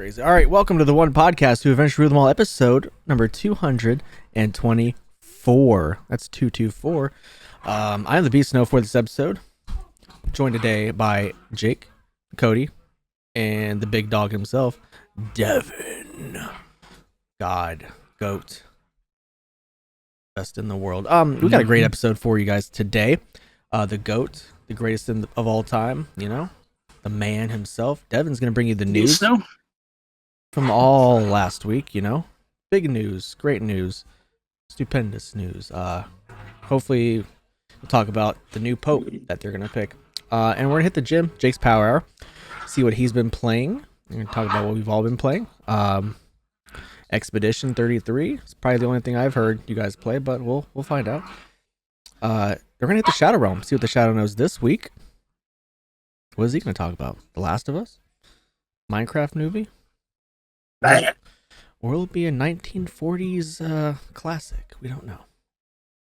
crazy. All right, welcome to the One Podcast who eventually ruled them all, episode number 224. That's 224. I'm the Beast Snow for this episode. Joined today by Jake, Cody, and the big dog himself, Devin. God, goat. Best in the world. We got a great episode for you guys today. The goat, the greatest of all time, you know, the man himself. Devin's going to bring you the news from all last week, you know. Big news, great news, stupendous news. Hopefully we'll talk about the new Pope that they're going to pick. And we're going to hit the gym, Jake's Power Hour, see what he's been playing. We're going to talk about what we've all been playing. Expedition 33 is probably the only thing I've heard you guys play, but we'll find out. They're going to hit the Shadow Realm, see what the Shadow knows this week. What is he going to talk about? The Last of Us? Minecraft movie? Or will it be a 1940s classic? We don't know.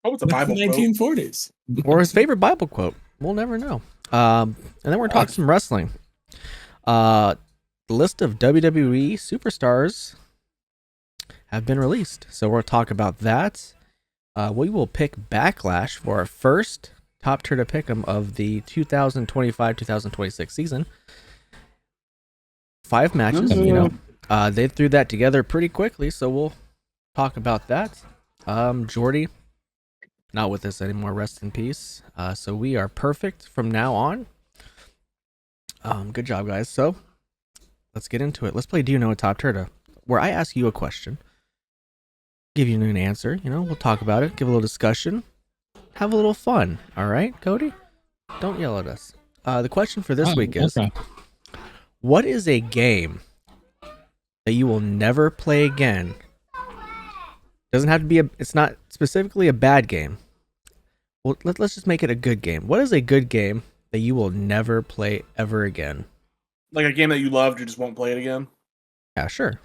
Oh, it's a Bible 1940s. Or his favorite Bible quote. We'll never know. And then we're talking some wrestling. The list of WWE superstars have been released. So we'll talk about that. We will pick Backlash for our first TOPTERTA Pickem of the 2025-2026 season. 5 matches, you know. They threw that together pretty quickly, so we'll talk about that. Jordy, not with us anymore, rest in peace. So we are perfect from now on. Good job, guys. So let's get into it. Let's play Do You Know a TOPTERTA, where I ask you a question, give you an answer, you know, we'll talk about it, give a little discussion, have a little fun. All right, Cody? Don't yell at us. The question for this week is, what is a game that you will never play again? Doesn't have to be it's not specifically a bad game. Well, let's just make it a good game. What is a good game that you will never play ever again? Like a game that you loved, you just won't play it again? Yeah, sure.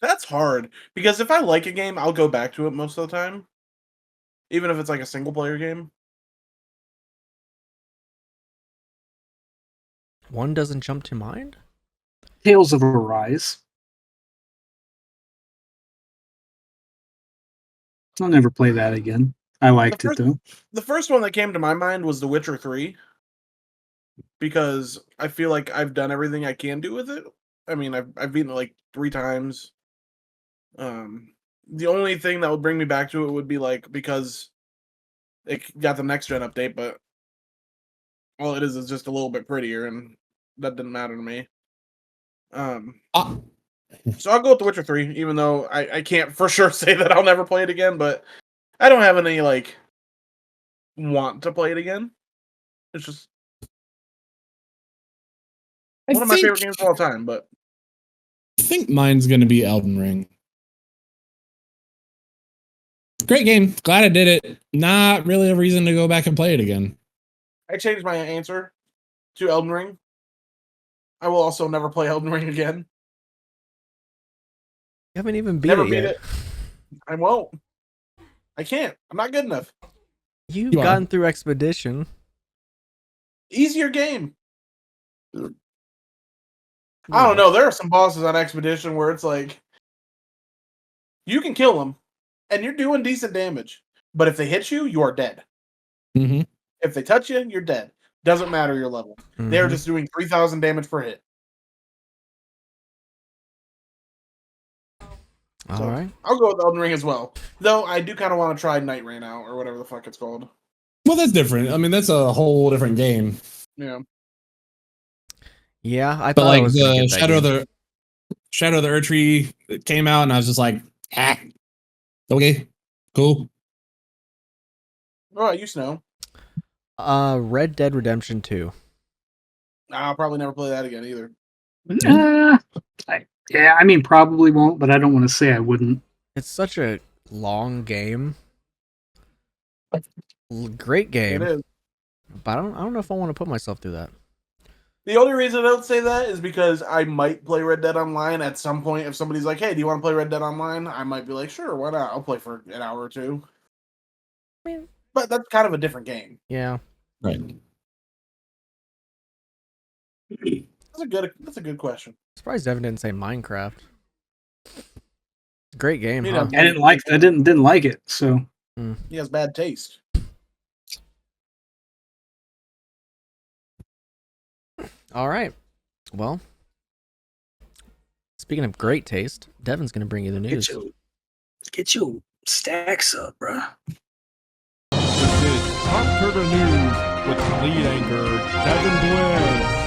That's hard. Because if I like a game, I'll go back to it most of the time. Even if it's like a single player game. One doesn't jump to mind? Tales of Arise. I'll never play that again. I liked it though. The first one that came to my mind was The Witcher 3. Because I feel like I've done everything I can do with it. I mean, I've beaten it like 3 times. The only thing that would bring me back to it would be like because it got the next gen update, but all it is just a little bit prettier, and that didn't matter to me. So I'll go with The Witcher 3, even though I can't for sure say that I'll never play it again, but I don't have any like want to play it again. It's just one of my favorite games of all time, but I think mine's going to be Elden Ring. Great game. Glad I did it. Not really a reason to go back and play it again. I changed my answer to Elden Ring. I will also never play Elden Ring again. You haven't even beat Never it beat yet. it. I won't. I can't. I'm not good enough. You've gotten through Expedition. Easier game. I don't know. There are some bosses on Expedition where it's like you can kill them and you're doing decent damage, but if they hit you, you are dead. Mm-hmm. If they touch you, you're dead. Doesn't matter your level. They're just doing 3,000 damage per hit. All right. I'll go with Elden Ring as well. Though I do kind of want to try Night Rain out or whatever the fuck it's called. Well, that's different. I mean, that's a whole different game. Yeah. Yeah, I But thought like I was the Shadow of the Erdtree came out, and I was just like, okay, cool. All right, you know. Red Dead Redemption 2. I'll probably never play that again either. I mean, probably won't, but I don't want to say I wouldn't. It's such a long game. Great game. It is. But I don't know if I want to put myself through that. The only reason I don't say that is because I might play Red Dead Online at some point. If somebody's like, hey, do you want to play Red Dead Online? I might be like, sure, why not? I'll play for an hour or two. But that's kind of a different game. Yeah. Right. That's a good question. Surprised Devin didn't say Minecraft. Great game, You huh? know, I didn't like it. So He has bad taste. All right. Well, speaking of great taste, Devin's going to bring you the news. get your stacks up, bro. This is TOPTERTA News with lead anchor Devin Boyz.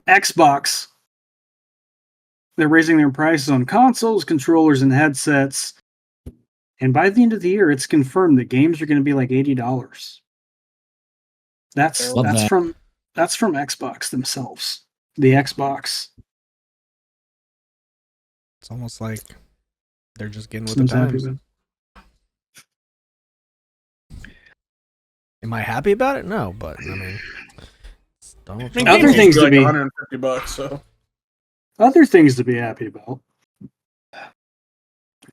Xbox. They're raising their prices on consoles, controllers, and headsets. And by the end of the year, it's confirmed that games are going to be like $80. That's Love that. from Xbox themselves. The Xbox. It's almost like they're just getting with Seems the happy times. with. Am I happy about it? No, but I mean, it's Donald I mean, Trump. Other games things used to be like be- $150. So Other things to be happy about.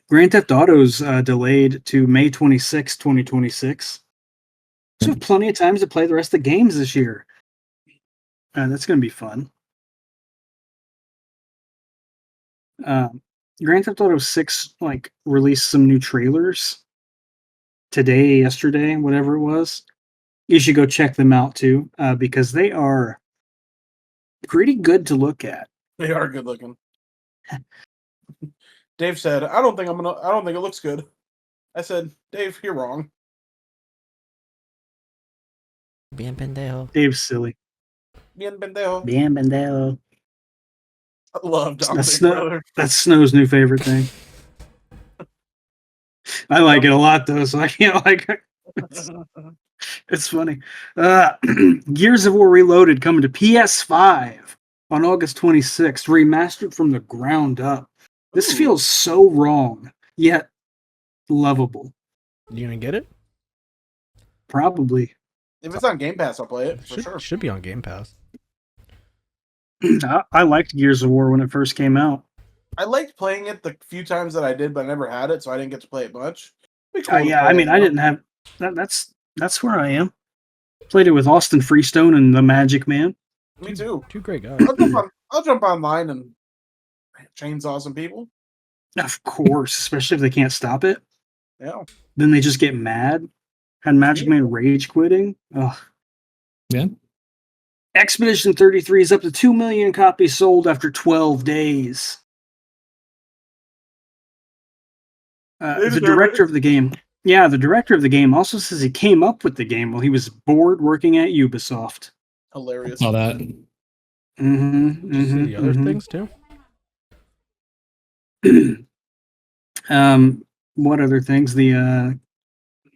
Grand Theft Auto's delayed to May 26, 2026. So we have plenty of time to play the rest of the games this year. That's going to be fun. Grand Theft Auto 6 released some new trailers today, yesterday, whatever it was. You should go check them out too, because they are pretty good to look at. they are good looking. Dave said, I don't think it looks good. I said, Dave, you're wrong. Bien pendejo. Dave's silly. Bien pendejo. Bien pendejo. I love Dominic, That's Snow- brother. That's Snow's new favorite thing. I like it a lot though, so I can't like it. It's funny. Gears of War Reloaded coming to PS5 on August 26th, remastered from the ground up. This Ooh. feels so wrong, yet lovable. You gonna get it? Probably. If it's on Game Pass, I'll play it for Should, sure. should be on Game Pass. I liked Gears of War when it first came out. I liked playing it the few times that I did, but I never had it, so I didn't get to play it much. Be cool to Yeah, play I mean, it, I you know? didn't have that. That's where I am. Played it with Austin Freestone and the Magic Man. Me too. Two great guys. I'll jump online and chainsaw some people. Of course, especially if they can't stop it. Yeah. Then they just get mad. Had Magic Man rage quitting. Ugh. Yeah. Expedition 33 is up to 2 million copies sold after 12 days. The deserve director it. of the game. Yeah, the director of the game also says he came up with the game while he was bored working at Ubisoft. Hilarious. Saw that. Mm-hmm, Did you see the other things too? What other things? The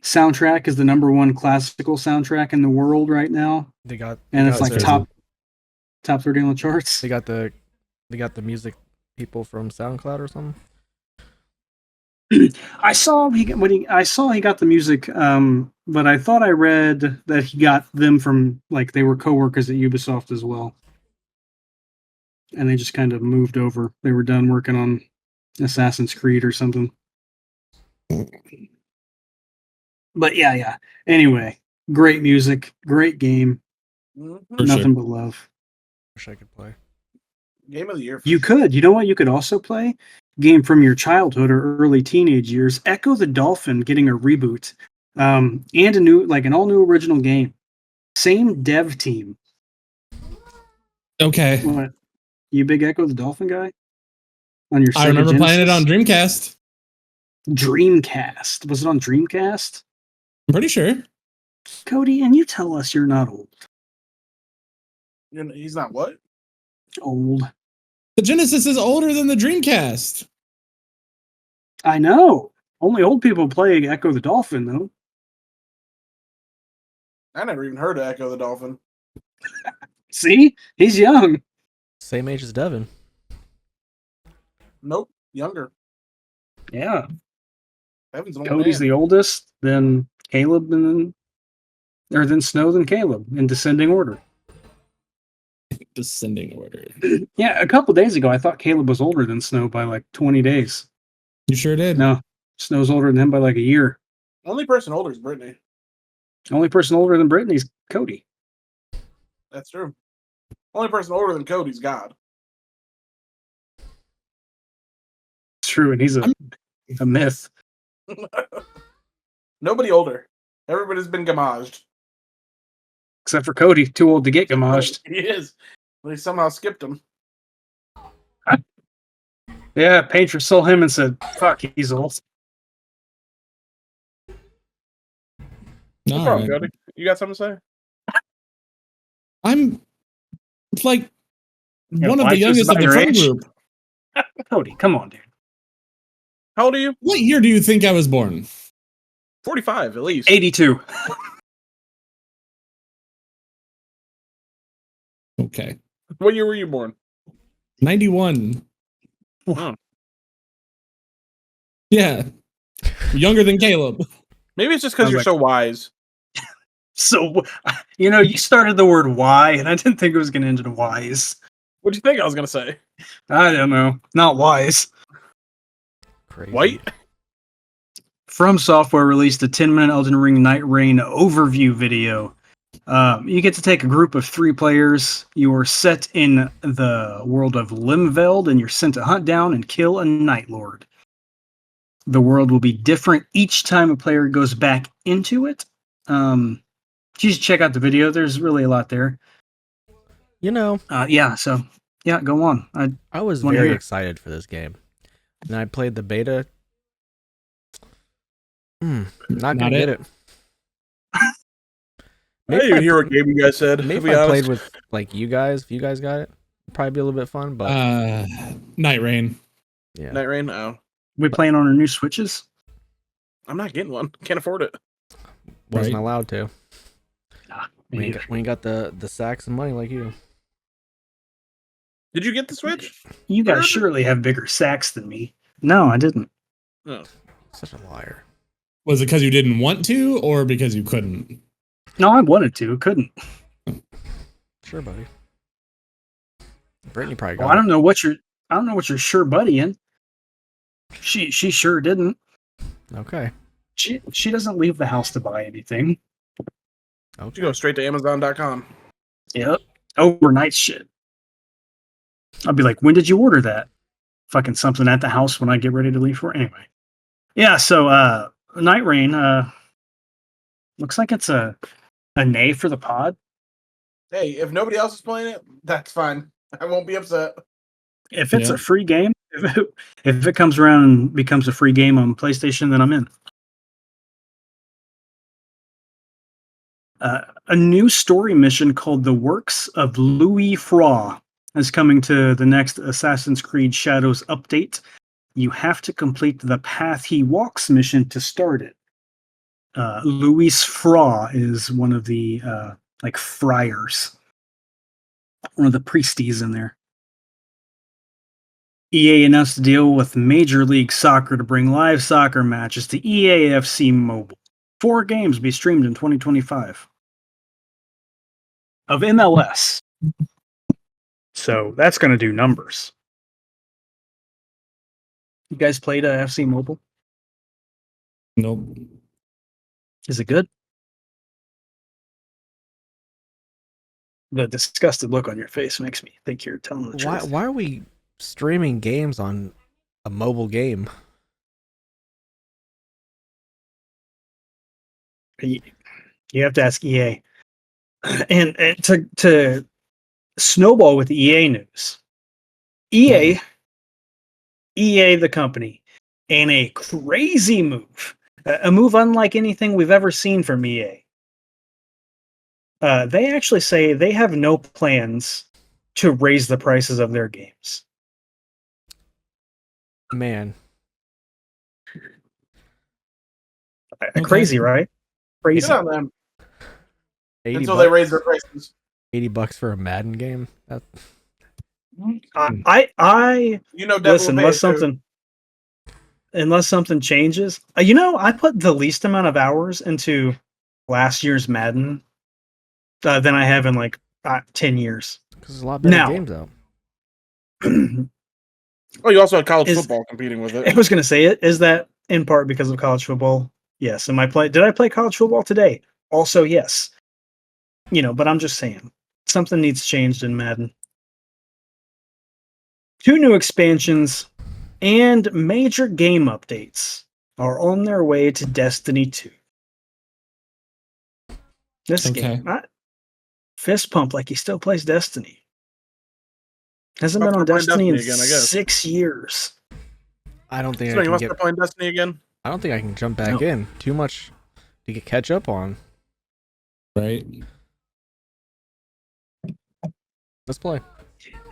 soundtrack is the #1 classical soundtrack in the world right now, They got and they it's got like the- top 30 on the charts. They got the music people from SoundCloud or something. I saw he got the music, but I thought I read that he got them from they were coworkers at Ubisoft as well, and they just kind of moved over. They were done working on Assassin's Creed or something. But yeah. Anyway, great music, great game, Mhm. For nothing sure. but love. Wish I could play. Game of the year. For You sure. could, you know what? You could also play game from your childhood or early teenage years. Echo the Dolphin getting a reboot, and a new an all new original game. Same dev team. Okay. What? You big Echo the Dolphin guy? On your Sega I remember playing it on Genesis? Dreamcast. Dreamcast. Was it on Dreamcast? I'm pretty sure. Cody, and you tell us you're not old. He's not what? Old. The Genesis is older than the Dreamcast. I know. Only old people play Echo the Dolphin, though. I never even heard of Echo the Dolphin. See? He's young. Same age as Devin. Nope. Younger. Yeah. Devin's an old Cody's man. the oldest, then Caleb, and then Or than Snow than Caleb in descending order. Descending order. Yeah, a couple days ago, I thought Caleb was older than Snow by like 20 days. You sure did. No, Snow's older than him by like a year. Only person older is Brittany. The only person older than Brittany's Cody. That's true. Only person older than Cody's God. It's true, and he's a myth. Nobody older. Everybody's been gamaged. Except for Cody, too old to get gamaged. He is. They somehow skipped him. Yeah, Patriot saw him and said, fuck, he's old. No All problem, right. Cody. You got something to say? I'm like Yeah, one of the life is youngest of about the your friend age. group. Cody, come on, dude. How old are you? What year do you think I was born? 45, at least. 82. Okay. What year were you born? 91. Oh. Yeah. Younger than Caleb. Maybe it's just because I was you're like- so wise. So, you started the word why, and I didn't think it was going to end in wise. What'd you think I was going to say? I don't know. Not wise. Crazy. White? From Software released a 10-minute Elden Ring Night Rain overview video. You get to take a group of 3 players. You are set in the world of Limveld, and you're sent to hunt down and kill a Night Lord. The world will be different each time a player goes back into it. You should check out the video. There's really a lot there. You know, Go on. I was Wanna very hear. excited for this game. And I played the beta. Not Not gonna get it. it. I didn't even hear what game you guys said. Maybe to be if I honest. played with like you guys, if you guys got it, it'd probably be a little bit fun. But Night Rain. yeah, Night Rain? Oh. We playing on our new Switches? I'm not getting one. Can't afford it. wasn't Right. allowed to. Me We ain't either. got, we ain't got the sacks of money like you. Did you get the Switch? You guys Really? surely have bigger sacks than me. No, I didn't. No. Such a liar. Was it because you didn't want to or because you couldn't? No, I wanted to. Couldn't. Sure, buddy. Brittany probably got Well, I don't know what you're sure buddying. She sure didn't. it. Okay. She doesn't leave the house to buy anything. You Okay. go straight to Amazon.com. Yep. Overnight shit. I'll be like, when did you order that? Fucking something at the house when I get ready to leave for it. Anyway. Yeah, so Night Rain, looks like it's a nay for the pod. Hey, if nobody else is playing it, that's fine. I won't be upset. If it's Yeah. a free game, if it comes around and becomes a free game on PlayStation, then I'm in. A new story mission called The Works of Louis Fra is coming to the next Assassin's Creed Shadows update. You have to complete the Path He Walks mission to start it. Louis Fra is one of the friars, one of the priesties in there. EA announced a deal with Major League Soccer to bring live soccer matches to EAFC Mobile. 4 games be streamed in 2025 of MLS. So that's going to do numbers. You guys played FC Mobile? Nope. Is it good? The disgusted look on your face makes me think you're telling the truth. Why are we streaming games on a mobile game? You have to ask EA. And to snowball with the EA news. EA the company, in a crazy move, a move unlike anything we've ever seen from EA. They actually say they have no plans to raise the prices of their games. Man, Crazy, right? Crazy. Good on them. 80 Until they bucks, raise their prices. $80 for a Madden game. That, I You know, Devin listen. will pay it, too. Unless something changes. I put the least amount of hours into last year's Madden than I have in like 10 years. Because there's a lot better Now- games out. Oh, you also had college Is- football competing with I it. was going to say it. Is that in part because of college football? Yes. Did I play college football today? Also, yes. But I'm just saying something needs changed in Madden. 2 new expansions and major game updates are on their way to Destiny 2. This Okay. game, fist pump like he still plays Destiny. Hasn't Must been on start Destiny playing in Destiny again, I guess. 6 years. I don't think So I you can must get. start playing Destiny again. I don't think I can jump back No. in. Too much to catch up on. Right. Let's play.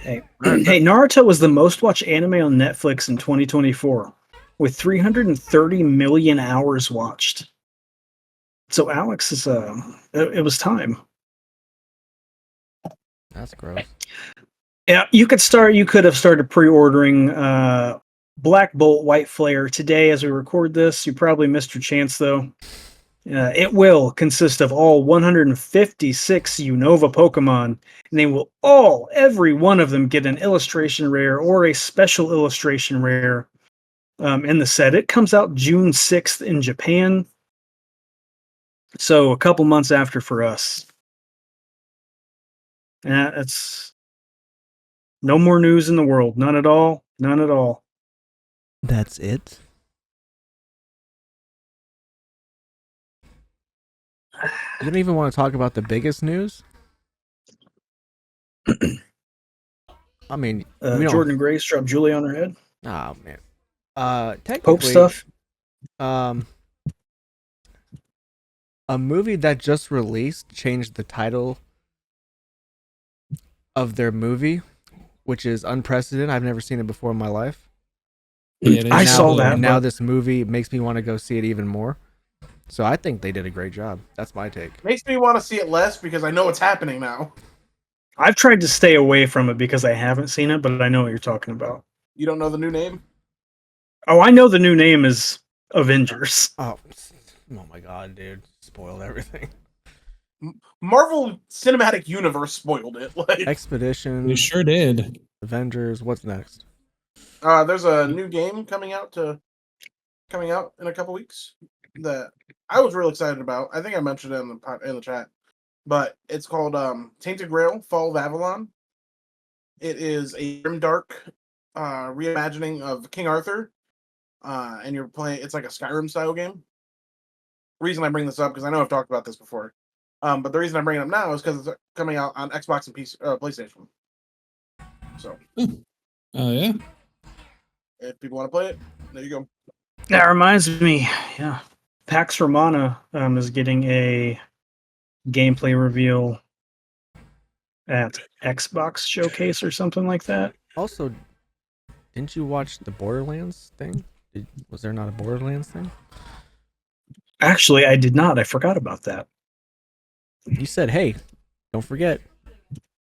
Hey, Naruto was the most watched anime on Netflix in 2024 with 330 million hours watched. So Alex is it was time. That's gross. Yeah, you could have started pre-ordering Black Bolt White Flare today as we record this. You probably missed your chance though. It will consist of all 156 Unova Pokemon, and they will every one of them get an illustration rare or a special illustration rare in the set. It comes out June 6th in Japan, so a couple months after for us. It's no more news in the world. None at all. None at all. That's it. You don't even want to talk about the biggest news? I mean, we don't. Jordan Grace dropped Julie on her head. Oh man. Pope Technically, stuff. a movie that just released changed the title of their movie, which is unprecedented. I've never seen it before in my life. Yeah, it is I Now- saw that. Now but this movie makes me want to go see it even more. So I think they did a great job. That's my take. Makes me want to see it less because I know what's happening now. I've tried to stay away from it because I haven't seen it, but I know what you're talking about. You don't know the new name? Oh, I know the new name is Avengers. Oh my god, dude! Spoiled everything. Marvel Cinematic Universe spoiled it. Like, Expedition, We sure did. Avengers. What's next? there's a new game coming out in a couple weeks that I was real excited about. I think I mentioned it in the chat, but it's called Tainted Grail: Fall of Avalon. It is a grimdark reimagining of King Arthur, and you're playing. It's like a Skyrim style game. Reason I bring this up because I know I've talked about this before, but the reason I'm bringing it up now is because it's coming out on Xbox and PC, PlayStation. So Oh yeah. if people want to play it, there you go. That reminds me, yeah, Pax Romana is getting a gameplay reveal at Xbox Showcase or something like that. Also, didn't you watch the Borderlands thing? Was there not a Borderlands thing? Actually, I did not. I forgot about that. You said, "Hey, don't forget."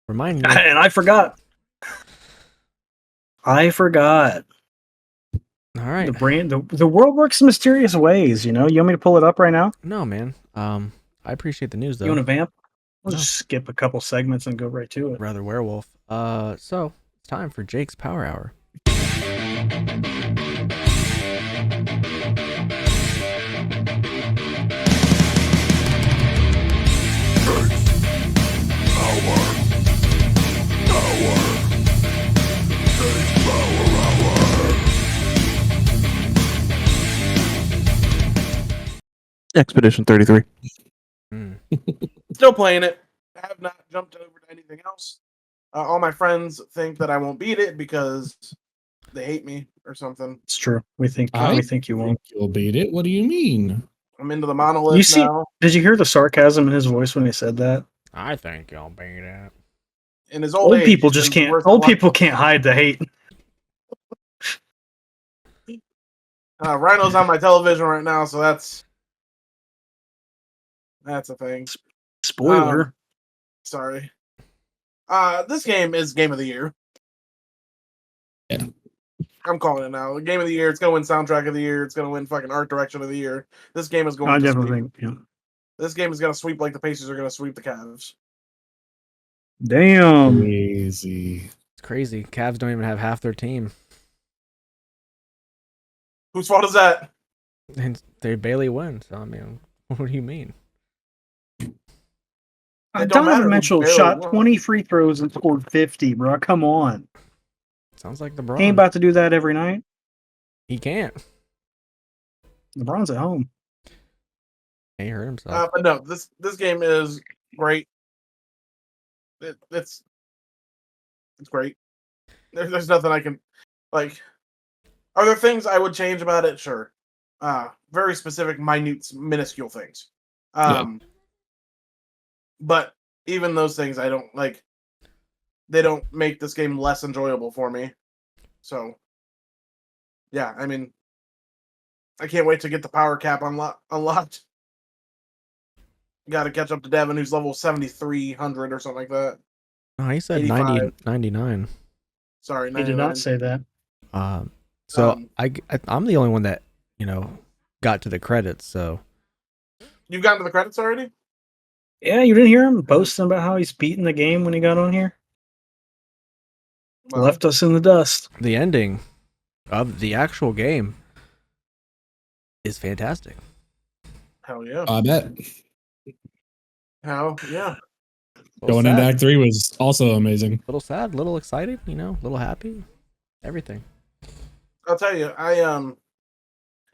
Remind me. And I forgot. All right. The world works in mysterious ways, you know. You want me to pull it up right now? No, man. I appreciate the news though. You want to vamp? We'll No. just skip a couple segments and go right to it. Rather werewolf. So it's time for Jake's Power Hour. Expedition 33. Still playing it. I have not jumped over to anything else. All my friends think that I won't beat it because they hate me or something. It's true. We think I you won't. You'll beat it. What do you mean? I'm into the monolith You see- now. Did you hear the sarcasm in his voice when he said that? I think y'all beat it. In his old age, People he's just been can't. worse Old than people can't hide the hate. Rhino's on my television right now, so that's a thing. Spoiler. Sorry. This game is game of the year. Yeah. I'm calling it now. Game of the year. It's gonna win soundtrack of the year. It's gonna win fucking art direction of the year. This game is going I to definitely sleep. think. Yeah. This game is going to sweep like the Pacers are going to sweep the Cavs. Damn. Crazy. It's crazy. Cavs don't even have half their team. Whose fault is that? And they barely win. So, I mean, what do you mean? It don't matter Donovan who Mitchell barely shot won. 20 free throws and scored 50, bro. Come on. Sounds like He ain't LeBron. about to do that every night. He can't. LeBron's at home. He hurt himself. But no, this game is great. It's great. There's nothing I can like. Are there things I would change about it? Sure. Very specific, minuscule things. But even those things, I don't like. They don't make this game less enjoyable for me. So, yeah, I mean, I can't wait to get the power cap unlocked. Got to catch up to Devin, who's level 7,300 or something like that. Oh, he said 85. 90, 99. Sorry, He did 99. not say that. So I'm the only one that, got to the credits. So You've gotten to the credits already? Yeah, you didn't hear him boasting about how he's beating the game when he got on here? Well, Left us in the dust. the ending of the actual game is fantastic. hell yeah. I bet. Hell yeah. Going into Act 3 was also amazing. Little sad, little excited, little happy, everything. I'll tell you,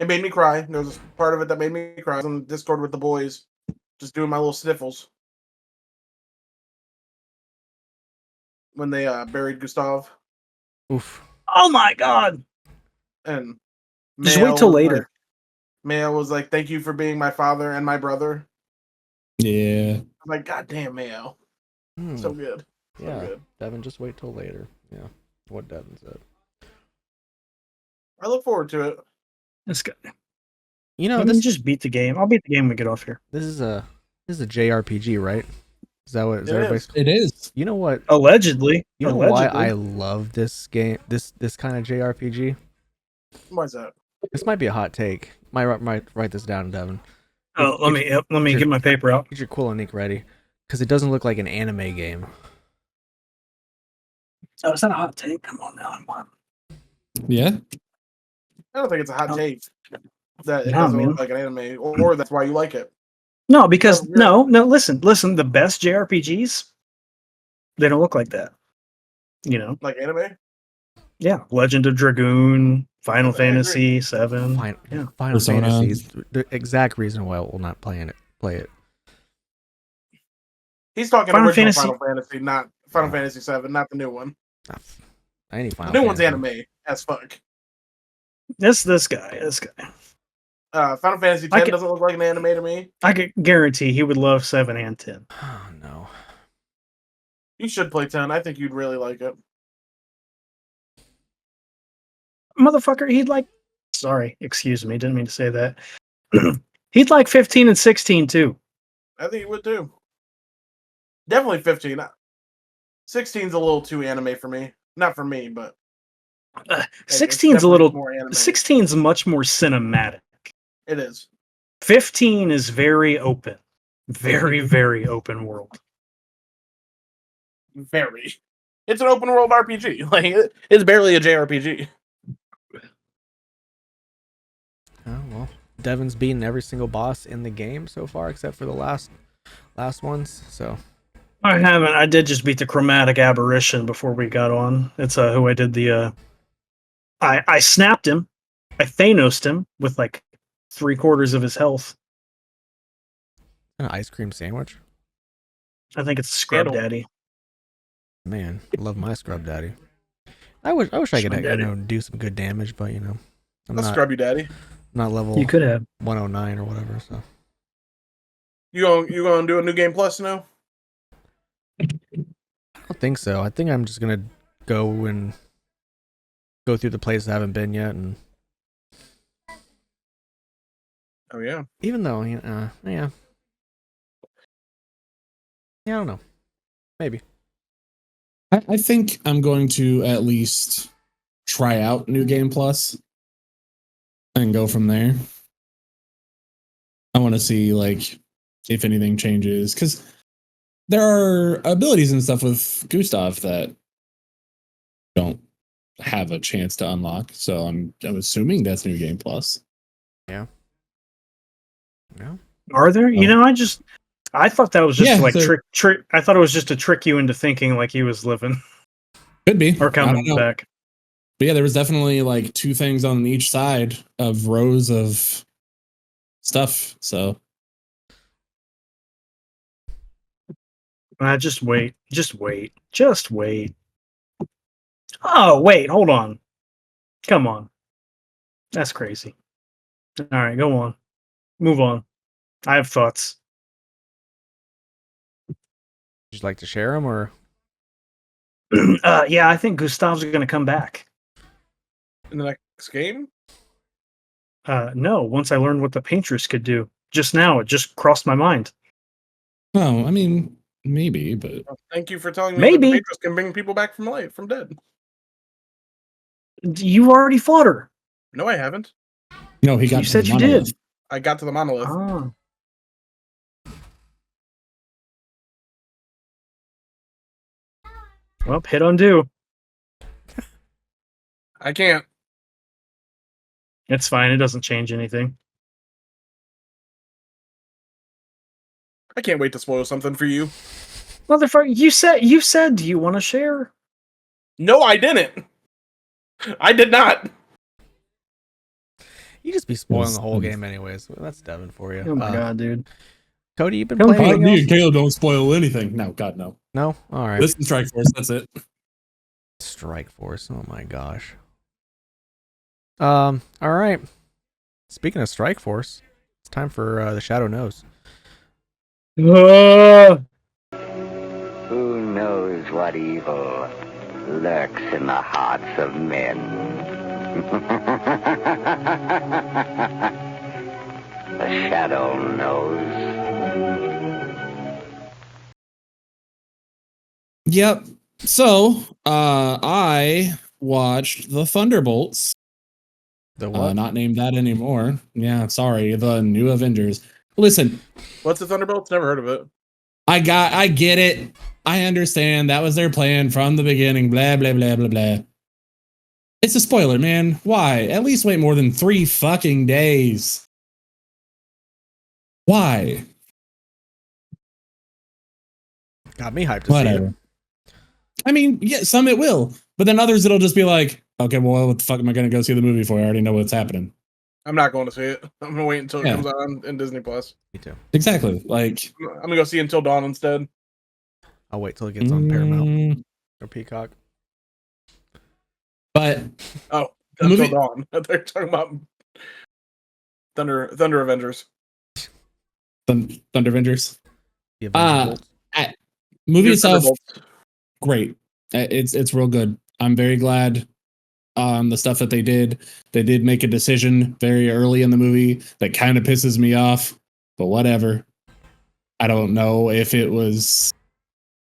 it made me cry. There was a part of it that made me cry. I was on Discord with the boys, just doing my little sniffles. When they buried Gustav. Oof. Oh my god! And Just wait till later. Mayo was like, thank you for being my father and my brother. Yeah. I'm like, God damn, Mayo. So good. Yeah. So good. Devin, just wait till later. Yeah. What Devin said. I look forward to it. This guy. This Just beat the game. I'll beat the game when we get off here. this is a JRPG, right? Is that what It everybody's? is. It is. You know what? Allegedly. You know why I love this game? This kind of JRPG. Why's that? This might be a hot take. Might write this down, Devin. Oh, let me get my paper out. Get your quill and ink ready, because it doesn't look like an anime game. Oh, is that a hot take? Come on now, I'm on. Yeah. I don't think it's a hot take that it No, doesn't man. look like an anime, or that's why you like it. No, because Oh, yeah. no, listen. The best JRPGs, they don't look like that. Like anime? Yeah. Legend of Dragoon, Final I agree. Fantasy 7. Final Persona. Fantasy is the exact reason why I will not play it. He's talking Final original Fantasy. Final Fantasy, not Final Fantasy 7, not the new one. Any The Final new one's Fantasy. anime as fuck. This guy. Final Fantasy 10 doesn't look like an anime to me. I could guarantee he would love 7 and 10. Oh no. You should play 10. I think you'd really like it. Motherfucker, he'd like. Sorry, excuse me, didn't mean to say that. He'd like 15 and 16 too. I think you would too. Definitely 15. 16's a little too anime for me. Not for me, but 16's a little. more anime. 16's much more cinematic. It is. 15 is very open, very very open world. Very. It's an open world RPG. Like it's barely a JRPG. Oh well. Devin's beaten every single boss in the game so far, except for the last ones. So I haven't. I did just beat the Chromatic Aberration before we got on. It's who I did the. I snapped him. I Thanos'd him with like 3/4 of his health. an ice cream sandwich. I think it's Scrub Scandal. Daddy. Man, I love my scrub daddy. I wish I could Scrub Daddy. do some good damage, but I'm Let's not scrub you, daddy. not level You could have. 109 or whatever. So You gonna do a new game plus now? I don't think so. I think I'm just gonna go through the places I haven't been yet, and Oh yeah. even though yeah, I don't know, maybe. I think I'm going to at least try out New Game Plus and go from there. I want to see like if anything changes, because there are abilities and stuff with Gustav that don't have a chance to unlock. So I'm assuming that's New Game Plus. Yeah. Are there? You know, I thought that was just Yeah, like so- trick. I thought it was just to trick you into thinking like he was living Could be. or I don't coming know. back. But yeah, there was definitely like 2 things on each side of rows of stuff. So Just wait. Just wait. Just wait. Oh, wait. Hold on. Come on. That's crazy. All right, go on. Move on. I have thoughts. Would you like to share them or? Yeah, I think Gustav's going to come back. In the next game? No, once I learned what the Paintress could do. Just now, it just crossed my mind. oh, I mean, maybe, but Well, thank you for telling me Maybe. that the Patriots can bring people back from dead. You already fought her. No, I haven't. no, he got You to said the you monolith. did. I got to the monolith. Ah. Well, hit undo. I can't. It's fine. It doesn't change anything. I can't wait to spoil something for you. Motherfucker, you said, do you want to share? No, I didn't. I did not. You just be spoiling the whole game anyways. Well, that's Devin for you. Oh my god, dude. Cody, you been Come playing on, anything Me else? and Caleb don't spoil anything. No, God, no. No? All right. Listen, Strike Force, that's it. Strike Force. Oh my gosh. All right. Speaking of Strike Force, it's time for the Shadow Knows. Uh, Who knows what evil lurks in the hearts of men? The shadow knows. Yep. So, I watched the Thunderbolts. The what? Not named that anymore. Yeah, sorry, the new Avengers. Listen, What's the Thunderbolts? Never heard of it. I get it. I understand that was their plan from the beginning. Blah blah blah blah blah. It's a spoiler, man. Why? At least wait more than 3 fucking days. Why? Got me hyped to see Whatever. it. I mean, yeah, some it will, but then others it'll just be like, okay, well, what the fuck am I gonna go see the movie for? I already know what's happening. I'm not going to see it. I'm gonna wait until it Yeah. comes out in Disney Plus. Me too. Exactly. Like, I'm gonna go see Until Dawn instead. I'll wait till it gets on Paramount mm, or Peacock. but Oh, The Until movie- Dawn. They're talking about Thunder Avengers. Thunder Avengers The Ah. Avengers. movie New itself, Thunderbolts. great. It's real good. I'm very glad the stuff that they did. They did make a decision very early in the movie that kind of pisses me off, but whatever. I don't know if it was.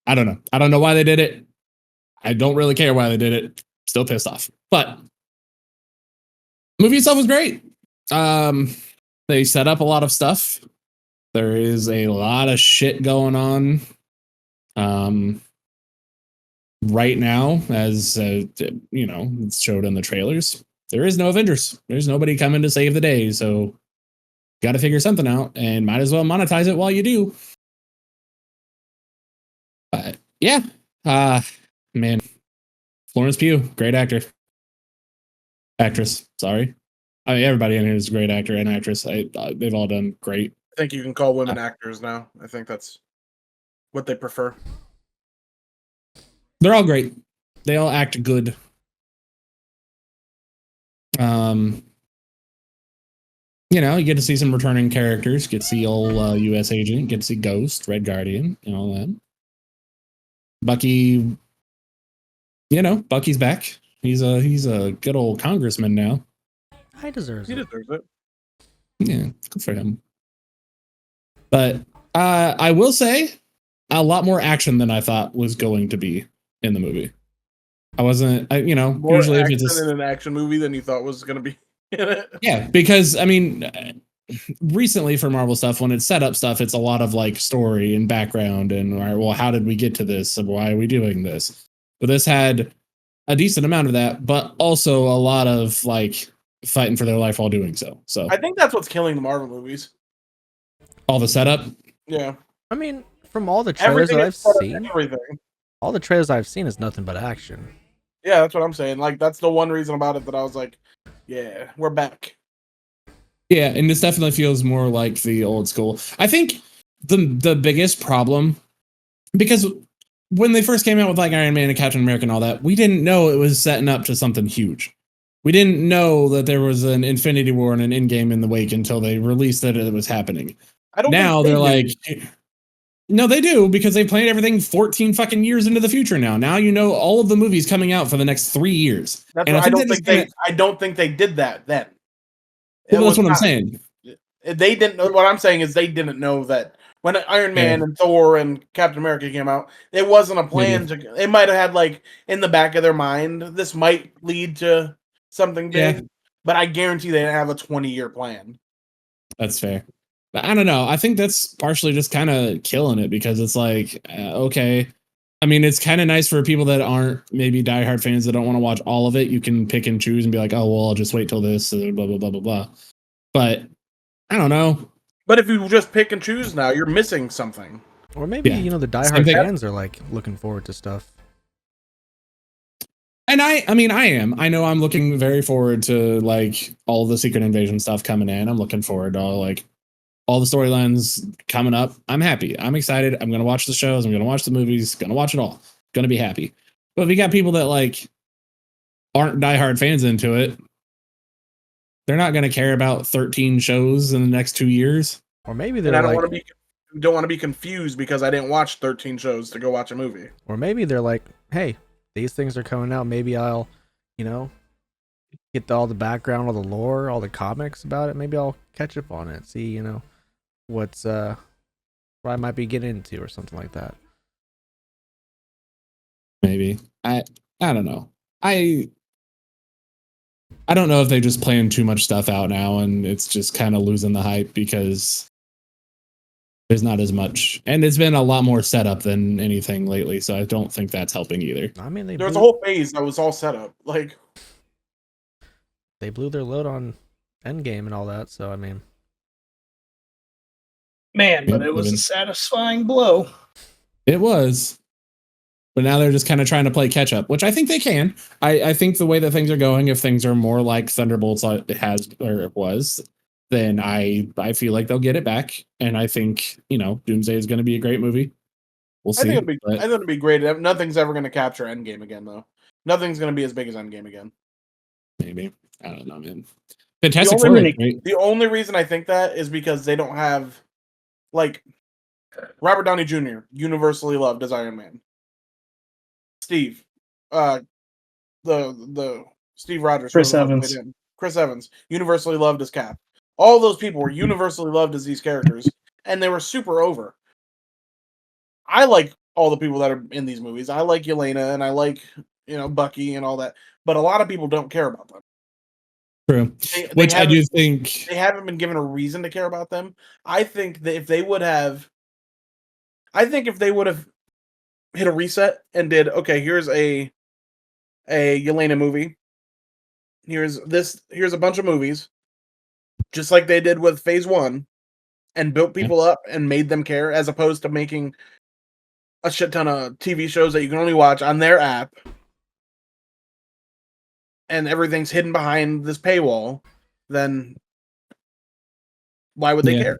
I don't know. I don't know why they did it. I don't really care why they did it. Still pissed off. But movie itself was great. They set up a lot of stuff. There is a lot of shit going on. Right now, as you know, it's showed in the trailers. There is no Avengers. There's nobody coming to save the day. So, got to figure something out, and might as well monetize it while you do. But yeah, man, Florence Pugh, great actress. Sorry, I mean everybody in here is a great actor and actress. They've all done great. I think you can call women actors now. I think that's what they prefer. They're all great. They all act good. You know, you get to see some returning characters. Get to see old U.S. Agent. Get to see Ghost, Red Guardian, and all that. Bucky, you know, Bucky's back. He's a good old congressman now. I deserve He it. deserves it. Yeah, good for him. But I will say a lot more action than I thought was going to be in the movie. I wasn't, you know, More usually if action it's in an action movie than you thought was going to be in it. yeah, because I mean, recently for Marvel stuff, when it's set up stuff, it's a lot of like story and background and well, how did we get to this? And why are we doing this? But this had a decent amount of that, but also a lot of like fighting for their life while doing so. So I think that's what's killing the Marvel movies. all the setup. Yeah. I mean, from all the trailers Everything that I've is set up, seen, everything. all the trailers I've seen is nothing but action. Yeah, that's what I'm saying. Like, that's the one reason about it that I was like, yeah, we're back. Yeah, and this definitely feels more like the old school. I think the biggest problem, because when they first came out with like Iron Man and Captain America and all that, we didn't know it was setting up to something huge. We didn't know that there was an Infinity War and an Endgame in the wake until they released that it was happening. I don't Now think they're they like, do. no, they do, because they planned everything 14 fucking years into the future now. Now you know all of the movies coming out for the next 3 years. That's And what I don't that is think I don't think they did that then. Well, It that's was what I'm not- saying. They didn't know. What I'm saying is they didn't know that when Iron Man and Thor and Captain America came out, it wasn't a plan to. They might have had like in the back of their mind, this might lead to something big, Yeah. but I guarantee they didn't have a 20-year plan. That's fair. But I don't know. I think that's partially just kind of killing it, because it's like, okay. I mean, it's kind of nice for people that aren't maybe diehard fans that don't want to watch all of it. You can pick and choose and be like, oh, well, I'll just wait till this, blah, blah, blah, blah, blah. But I don't know. But if you just pick and choose now, you're missing something. Or maybe, Yeah. the Same diehard thing. fans are like looking forward to stuff. And I mean, I am. I know I'm looking very forward to like all the Secret Invasion stuff coming in. I'm looking forward to all the storylines coming up. I'm happy. I'm excited. I'm going to watch the shows. I'm going to watch the movies. Going to watch it all. Going to be happy. But if you got people that like aren't diehard fans into it, they're not going to care about 13 shows in the next 2 years. Or maybe And they're I don't like, want to be confused because I didn't watch 13 shows to go watch a movie. or maybe they're like, hey, these things are coming out. Maybe I'll, get all the background, all the lore, all the comics about it. Maybe I'll catch up on it. See, what's what I might be getting into or something like that. Maybe. I don't know. I don't know if they just plan too much stuff out now and it's just kind of losing the hype because there's not as much, and it's been a lot more setup than anything lately. So I don't think that's helping either. I mean, There was a whole phase that was all set up. Like, they blew their load on Endgame and all that. So I mean, Man, but it was a satisfying blow. It was. But now they're just kind of trying to play catch up, which I think they can. I think the way that things are going, if things are more like Thunderbolts it was, then I feel like they'll get it back. And I think, Doomsday is going to be a great movie. We'll see. I think it'd be great. Nothing's ever going to capture Endgame again, though. Nothing's going to be as big as Endgame again. Maybe. I don't know, man. Fantastic Four is great. The only reason I think that is because they don't have, like, Robert Downey Jr., universally loved as Iron Man. Steve, the Steve Rogers, Chris Evans. Chris Evans, universally loved as Cap. All those people were universally loved as these characters, and they were super over. I like all the people that are in these movies. I like Yelena, and I like Bucky and all that, but a lot of people don't care about them. True. Which I do think they haven't been given a reason to care about them. I think that if they would have hit a reset and did, okay, here's a Yelena movie. Here's a bunch of movies, just like they did with Phase 1, and built people up and made them care, as opposed to making a shit ton of TV shows that you can only watch on their app, and everything's hidden behind this paywall. Then why would they care?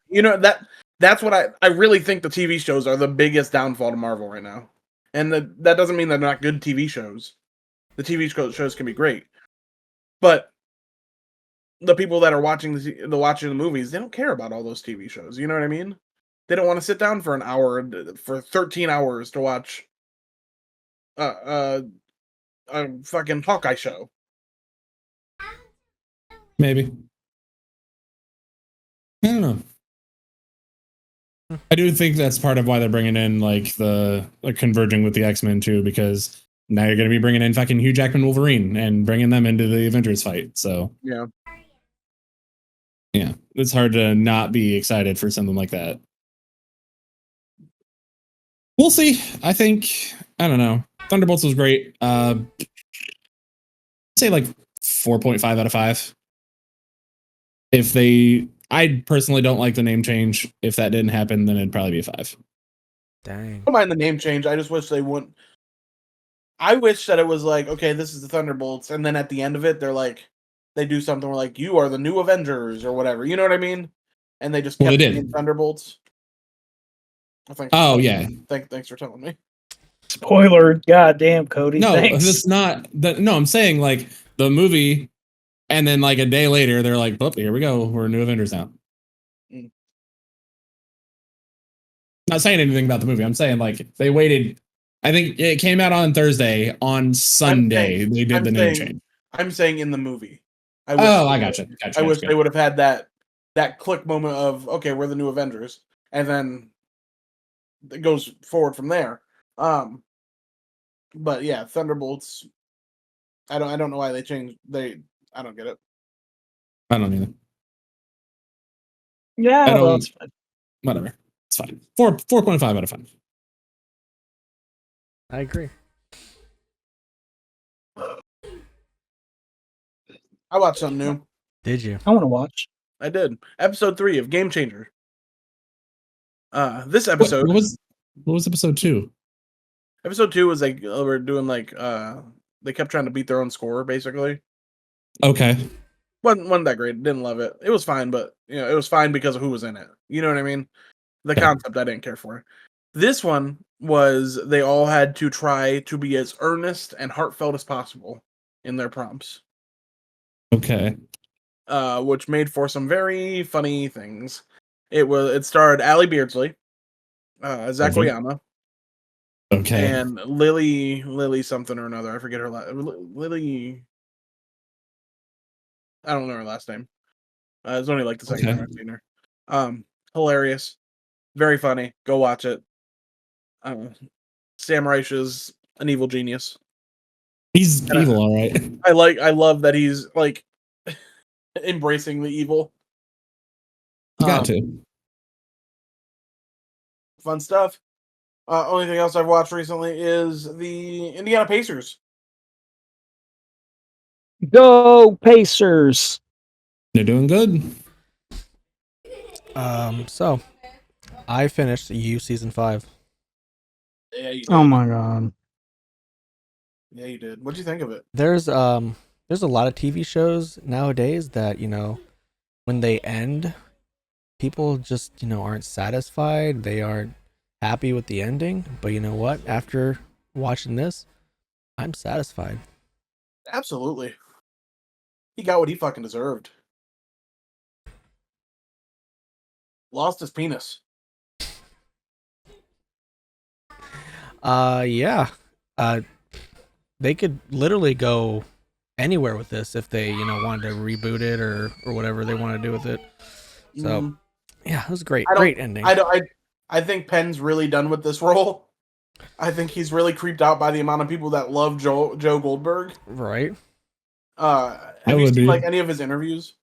That's what I really think the TV shows are the biggest downfall to Marvel right now. And that doesn't mean they're not good TV shows. The TV shows can be great. But the people that are watching the movies, they don't care about all those TV shows. You know what I mean? They don't want to sit down for an hour, for 13 hours to watch a fucking Hawkeye show. maybe. I don't know. I do think that's part of why they're bringing in the converging with the X-Men too, because now you're going to be bringing in fucking Hugh Jackman Wolverine and bringing them into the Avengers fight. So Yeah. it's hard to not be excited for something like that. We'll see. I don't know. Thunderbolts was great. I'd say like 4.5 out of 5. I personally don't like the name change. If that didn't happen, then it'd probably be a 5. Dang. I don't mind the name change. I just wish they wouldn't. I wish that it was like, okay, this is the Thunderbolts, and then at the end of it, they're like, they do something where like, you are the new Avengers or whatever. You know what I mean? And they just kept they saying did. Thunderbolts. Oh yeah. Thanks for telling me. Spoiler, goddamn, Cody. No, thanks. that's not. No, I'm saying like the movie, and then like a day later, they're like, "Oh, here we go. We're new Avengers now." Not saying anything about the movie. I'm saying like they waited. I think it came out on Thursday. On Sunday, they did the name change. I'm saying in the movie. I gotcha. I wish they would have had that click moment of, okay, we're the new Avengers, and then it goes forward from there. But yeah, Thunderbolts. I don't know why they changed. I don't get it. I don't either. Yeah, well, it's fine. Whatever. It's fine. 4.5 out of 5. I agree. I watched something new. Did you? I want to watch. I did. Episode 3 of Game Changer. This episode. What was episode 2? Episode 2 was like we're doing like they kept trying to beat their own score basically. Okay. Wasn't that great. Didn't love it. It was fine, but it was fine because of who was in it. You know what I mean? The concept I didn't care for. This one was they all had to try to be as earnest and heartfelt as possible in their prompts. Okay. Which made for some very funny things. It starred Allie Beardsley, Zach Oyama, okay, and Lily something or another. I forget her last. Lily. I don't know her last name. It's only like the second time I've seen her. Hilarious, very funny. Go watch it. Sam Reich is an evil genius. He's evil, all right. I love that he's like embracing the evil. You got to. Fun stuff. Only thing else I've watched recently is the Indiana Pacers. Go Pacers! They're doing good. So I finished You season 5. Yeah, you did. Oh my god. Yeah, you did. What'd you think of it? There's a lot of TV shows nowadays that, when they end, people just, aren't satisfied. They aren't happy with the ending. But you know what? After watching this, I'm satisfied. Absolutely. He got what he fucking deserved. Lost his penis. Yeah. They could literally go anywhere with this if they, wanted to reboot it or whatever they want to do with it. So, yeah, it was great. Great ending. I think Penn's really done with this role. I think he's really creeped out by the amount of people that love Joe Goldberg. Right. Have you seen like any of his interviews?